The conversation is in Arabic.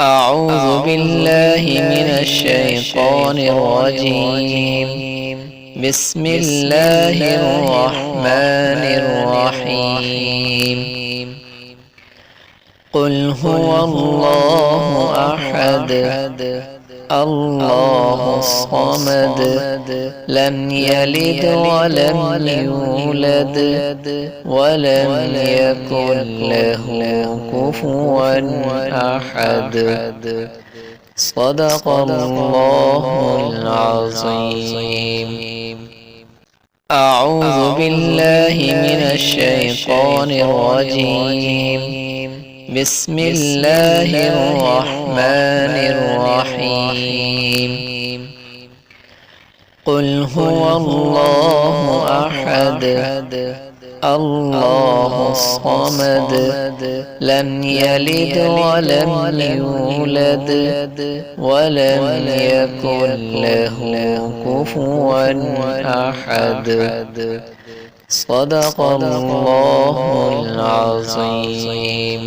أعوذ بالله من الشيطان الرجيم. بسم الله الرحمن الرحيم. قل هو الله أحد الله الصمد لم يلد ولم يولد ولم يكن له كفوا أحد. صدق الله العظيم. أعوذ بالله من الشيطان الرجيم. بسم الله الرحمن الرحيم. قل هو الله أحد الله الصمد لم يلد ولم يولد ولم يكن له كفوا أحد. صدق الله العظيم.